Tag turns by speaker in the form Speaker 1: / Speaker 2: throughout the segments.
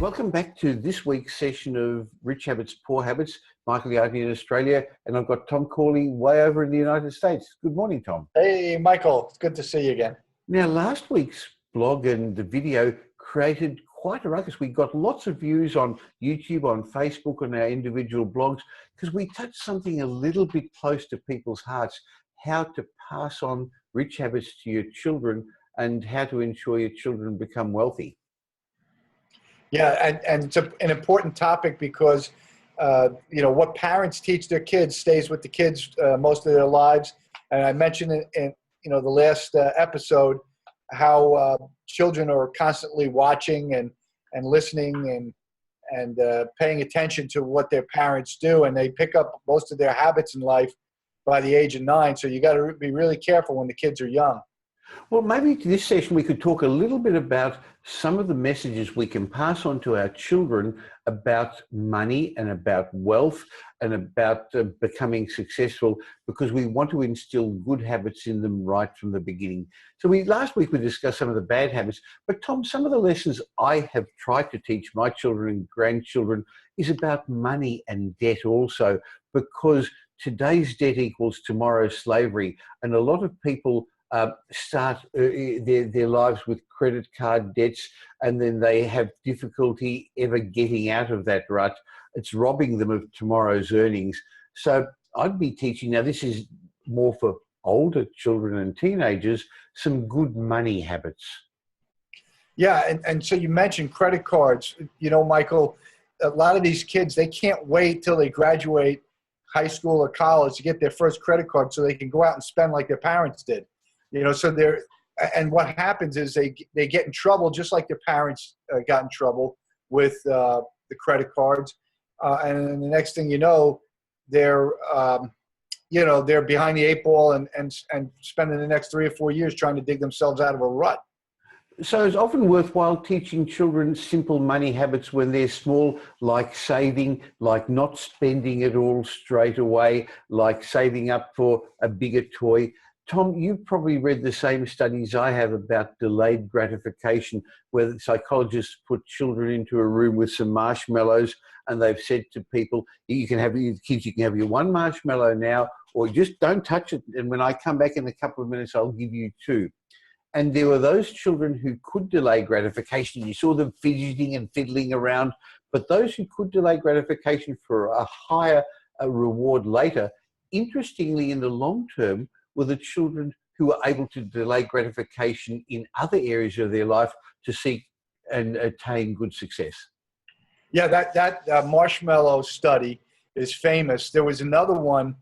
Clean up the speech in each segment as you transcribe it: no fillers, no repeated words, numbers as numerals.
Speaker 1: Welcome back to this week's session of Rich Habits, Poor Habits. Michael Yardney in Australia, and I've got Tom Corley way over in the United States. Good morning, Tom.
Speaker 2: Hey, Michael. It's good to see you again.
Speaker 1: Now, last week's blog and the video created quite a ruckus. We got lots of views on YouTube, on Facebook, on our individual blogs, because we touched something a little bit close to people's hearts, how to pass on rich habits to your children and how to ensure your children become wealthy.
Speaker 2: Yeah, and it's an important topic because, what parents teach their kids stays with the kids most of their lives. And I mentioned in the last episode how children are constantly watching and listening and paying attention to what their parents do, and they pick up most of their habits in life by the age of 9. So you got to be really careful when the kids are young.
Speaker 1: Well, maybe this session we could talk a little bit about some of the messages we can pass on to our children about money and about wealth and about becoming successful, because we want to instill good habits in them right from the beginning. So last week we discussed some of the bad habits, but Tom, some of the lessons I have tried to teach my children and grandchildren is about money and debt also, because today's debt equals tomorrow's slavery, and a lot of people start their lives with credit card debts, and then they have difficulty ever getting out of that rut. It's robbing them of tomorrow's earnings. So I'd be teaching, now this is more for older children and teenagers, some good money habits.
Speaker 2: Yeah, and so you mentioned credit cards. Michael, a lot of these kids, they can't wait till they graduate high school or college to get their first credit card so they can go out and spend like their parents did. And what happens is they get in trouble just like their parents got in trouble with the credit cards, and the next thing you know, they're behind the 8 ball and spending the next 3 or 4 years trying to dig themselves out of a rut.
Speaker 1: So it's often worthwhile teaching children simple money habits when they're small, like saving, like not spending it all straight away, like saving up for a bigger toy. Tom, you've probably read the same studies I have about delayed gratification, where psychologists put children into a room with some marshmallows, and they've said to people, you can have your one marshmallow now, or just don't touch it, and when I come back in a couple of minutes, I'll give you 2. And there were those children who could delay gratification. You saw them fidgeting and fiddling around, but those who could delay gratification for a higher reward later, interestingly, in the long term, were the children who were able to delay gratification in other areas of their life to seek and attain good success.
Speaker 2: Yeah, that marshmallow study is famous. There was another one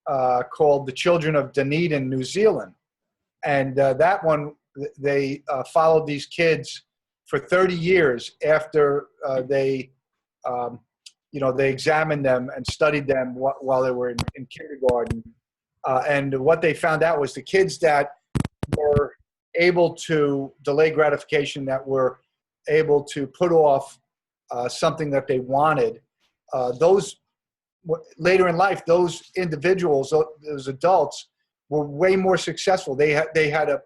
Speaker 2: called The Children of Dunedin, New Zealand. And that one, they followed these kids for 30 years after they examined them and studied them while they were in kindergarten. And what they found out was the kids that were able to delay gratification, that were able to put off something that they wanted, those later in life, those individuals, those adults, were way more successful. They had a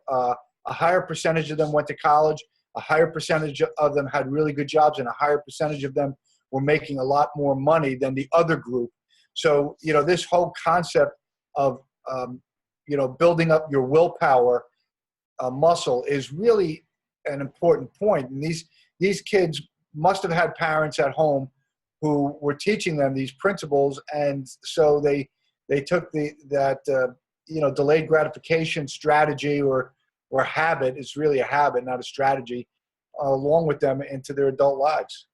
Speaker 2: higher percentage of them went to college, a higher percentage of them had really good jobs, and a higher percentage of them were making a lot more money than the other group. So, this whole concept of building up your willpower muscle is really an important point. And these kids must have had parents at home who were teaching them these principles, and so they took that delayed gratification strategy or habit. It's really a habit, not a strategy, along with them into their adult lives.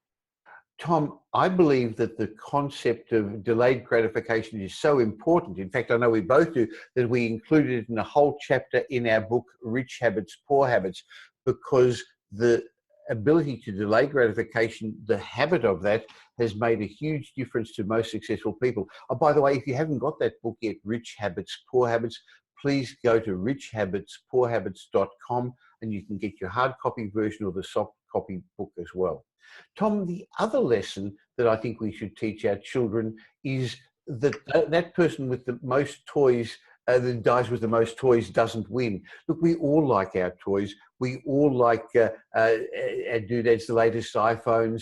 Speaker 1: Tom, I believe that the concept of delayed gratification is so important. In fact, I know we both do, that we included it in a whole chapter in our book, Rich Habits, Poor Habits, because the ability to delay gratification, the habit of that, has made a huge difference to most successful people. Oh, by the way, if you haven't got that book yet, Rich Habits, Poor Habits, please go to richhabitspoorhabits.com and you can get your hard copy version or the soft copy book as well. Tom, the other lesson that I think we should teach our children is that that person with the most toys, that dies with the most toys, doesn't win. Look, we all like our toys. We all like our doodads, the latest iPhones.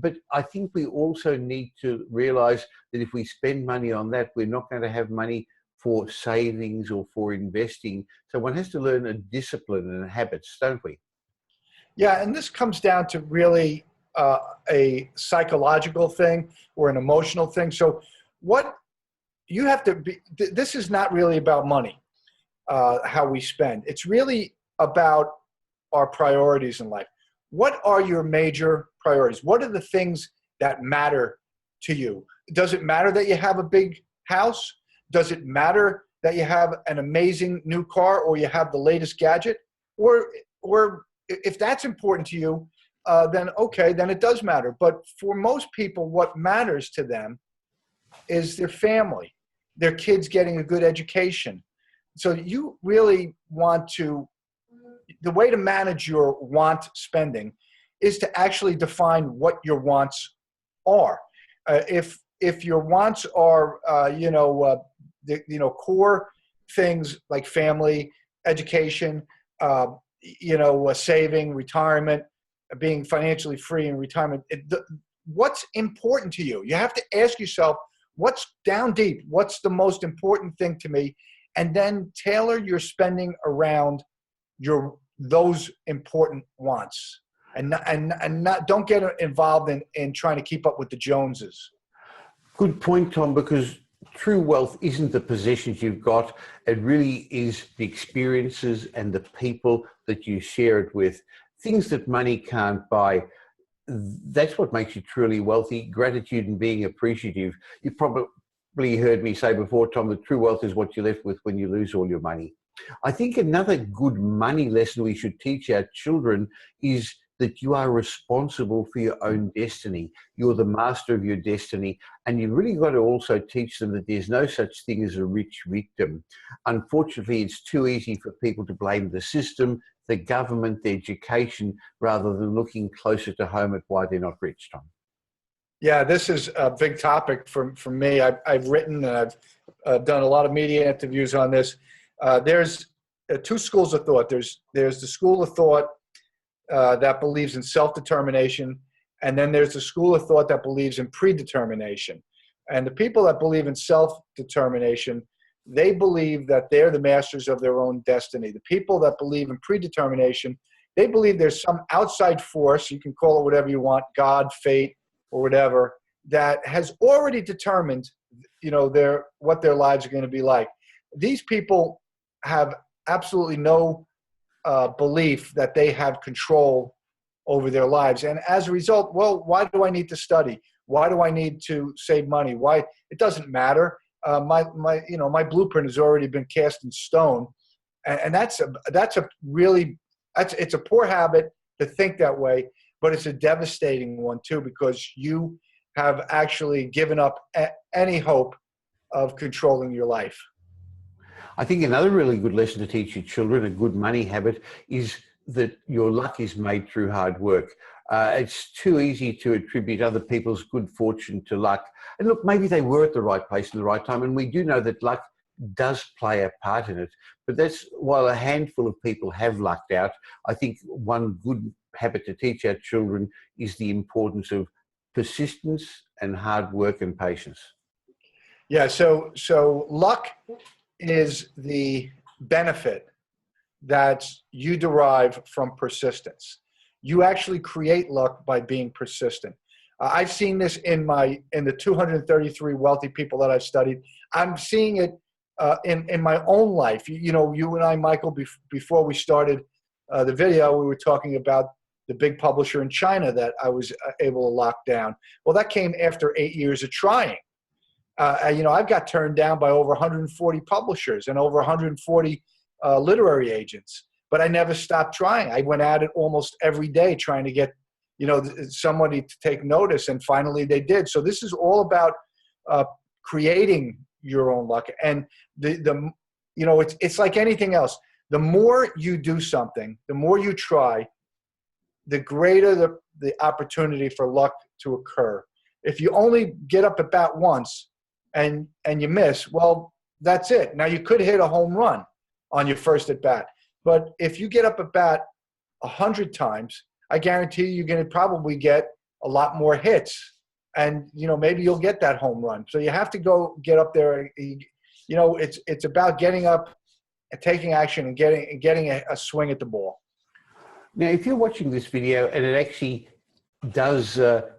Speaker 1: But I think we also need to realize that if we spend money on that, we're not going to have money for savings or for investing. So one has to learn a discipline and habits, don't we?
Speaker 2: Yeah, and this comes down to really a psychological thing or an emotional thing. So what you have to be, this is not really about money, how we spend. It's really about our priorities in life. What are your major priorities? What are the things that matter to you? Does it matter that you have a big house? Does it matter that you have an amazing new car or you have the latest gadget? Or if that's important to you, then okay, then it does matter. But for most people, what matters to them is their family, their kids getting a good education. So you really want to, the way to manage your want spending is to actually define what your wants are. If your wants are, core things like family, education, saving, retirement, being financially free in retirement, what's important to you? You have to ask yourself, what's down deep? What's the most important thing to me? And then tailor your spending around those important wants, and not don't get involved in trying to keep up with the Joneses.
Speaker 1: Good point, Tom, because true wealth isn't the possessions you've got. It really is the experiences and the people that you share it with. Things that money can't buy. That's what makes you truly wealthy. Gratitude and being appreciative. You probably heard me say before, Tom, that true wealth is what you're left with when you lose all your money. I think another good money lesson we should teach our children is that you are responsible for your own destiny. You're the master of your destiny. And you've really got to also teach them that there's no such thing as a rich victim. Unfortunately, it's too easy for people to blame the system, the government, the education, rather than looking closer to home at why they're not rich, Tom.
Speaker 2: Yeah, this is a big topic for me. I've written and I've done a lot of media interviews on this. There's two schools of thought. There's the school of thought that believes in self-determination, and then there's the school of thought that believes in predetermination. And the people that believe in self-determination, they believe that they're the masters of their own destiny. The people that believe in predetermination, they believe there's some outside force, you can call it whatever you want, God, fate, or whatever, that has already determined, what their lives are going to be like. These people have absolutely no belief that they have control over their lives. And as a result, well, why do I need to study? Why do I need to save money? Why? It doesn't matter. My blueprint has already been cast in stone. And it's a poor habit to think that way, but it's a devastating one too, because you have actually given up any hope of controlling your life.
Speaker 1: I think another really good lesson to teach your children, a good money habit, is that your luck is made through hard work. It's too easy to attribute other people's good fortune to luck. And look, maybe they were at the right place at the right time, and we do know that luck does play a part in it. But that's, while a handful of people have lucked out, I think one good habit to teach our children is the importance of persistence and hard work and patience.
Speaker 2: Yeah, so luck is the benefit that you derive from persistence. You actually create luck by being persistent. I've seen this in the 233 wealthy people that I've studied. I'm seeing it in my own life. You and I, Michael, before we started the video, we were talking about the big publisher in China that I was able to lock down. Well, that came after 8 years of trying. I've got turned down by over 140 publishers and over 140 literary agents, but I never stopped trying. I went at it almost every day trying to get, somebody to take notice, and finally they did. So this is all about creating your own luck. And it's like anything else. The more you do something, the more you try, the greater the opportunity for luck to occur. If you only get up at bat once and you miss, well, that's it. Now you could hit a home run on your first at bat, but if you get up at bat 100 times, I guarantee you're going to probably get a lot more hits. And, maybe you'll get that home run. So you have to go get up there. It's about getting up and taking action and getting a swing at the ball.
Speaker 1: Now, if you're watching this video and it actually does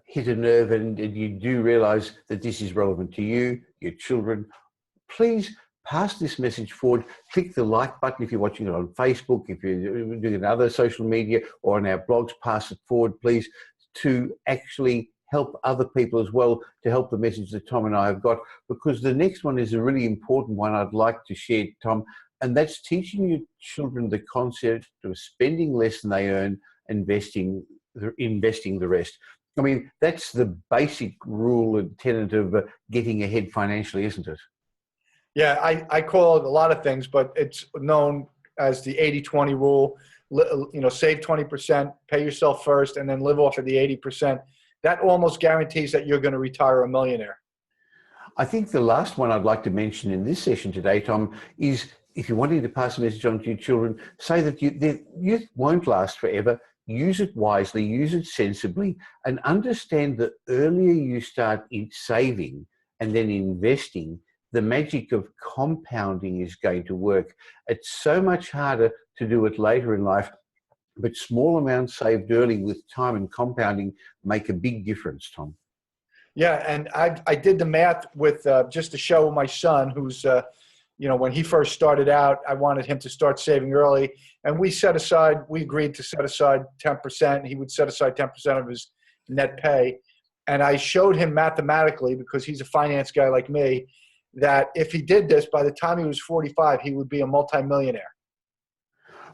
Speaker 1: hit a nerve and you do realize that this is relevant to you, your children, please pass this message forward. Click the like button if you're watching it on Facebook, if you're doing other social media or on our blogs, pass it forward, please, to actually help other people as well, to help the message that Tom and I have got, because the next one is a really important one I'd like to share, Tom, and that's teaching your children the concept of spending less than they earn, investing the rest. I mean, that's the basic rule and tenet of getting ahead financially, isn't it?
Speaker 2: Yeah, I call it a lot of things, but it's known as the 80-20 rule. Save 20%, pay yourself first, and then live off of the 80%. That almost guarantees that you're going to retire a millionaire.
Speaker 1: I think the last one I'd like to mention in this session today, Tom, is if you're wanting to pass a message on to your children, say that youth won't last forever. Use it wisely, use it sensibly, and understand that earlier you start saving and then investing, the magic of compounding is going to work. It's so much harder to do it later in life, but small amounts saved early with time and compounding make a big difference, Tom.
Speaker 2: Yeah, and I did the math with just to show my son, who's, when he first started out, I wanted him to start saving early. And we agreed to set aside 10%. He would set aside 10% of his net pay. And I showed him mathematically, because he's a finance guy like me, that if he did this, by the time he was 45, he would be a multimillionaire.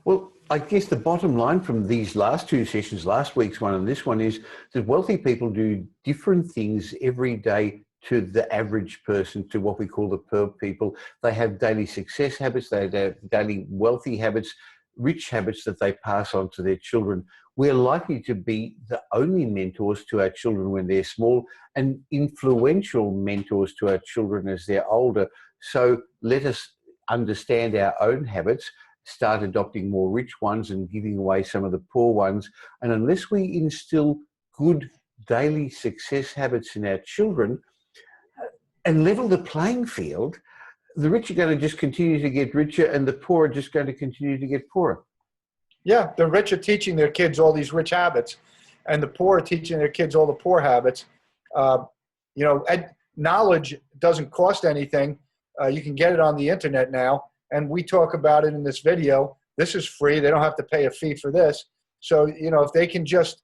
Speaker 1: Well, I guess the bottom line from these last two sessions, last week's one and this one, is that wealthy people do different things every day to the average person, to what we call the poor people. They have daily success habits, they have daily wealthy habits, rich habits that they pass on to their children. We're likely to be the only mentors to our children when they're small and influential mentors to our children as they're older. So let us understand our own habits, start adopting more rich ones and giving away some of the poor ones. And unless we instill good daily success habits in our children and level the playing field, the rich are going to just continue to get richer and the poor are just going to continue to get poorer.
Speaker 2: Yeah, the rich are teaching their kids all these rich habits, and the poor are teaching their kids all the poor habits. Knowledge doesn't cost anything. You can get it on the internet now, and we talk about it in this video. This is free. They don't have to pay a fee for this. So, if they can just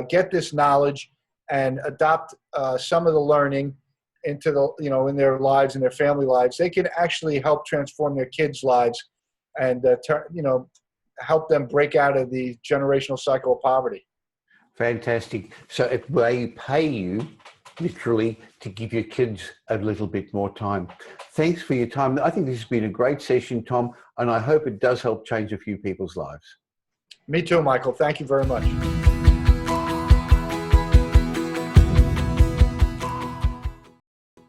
Speaker 2: get this knowledge and adopt some of the learning into the, in their lives and their family lives, they can actually help transform their kids' lives and, help them break out of the generational cycle of poverty.
Speaker 1: Fantastic. So it may pay you literally to give your kids a little bit more time. Thanks for your time. I think this has been a great session, Tom, and I hope it does help change a few people's lives.
Speaker 2: Me too, Michael. Thank you very much.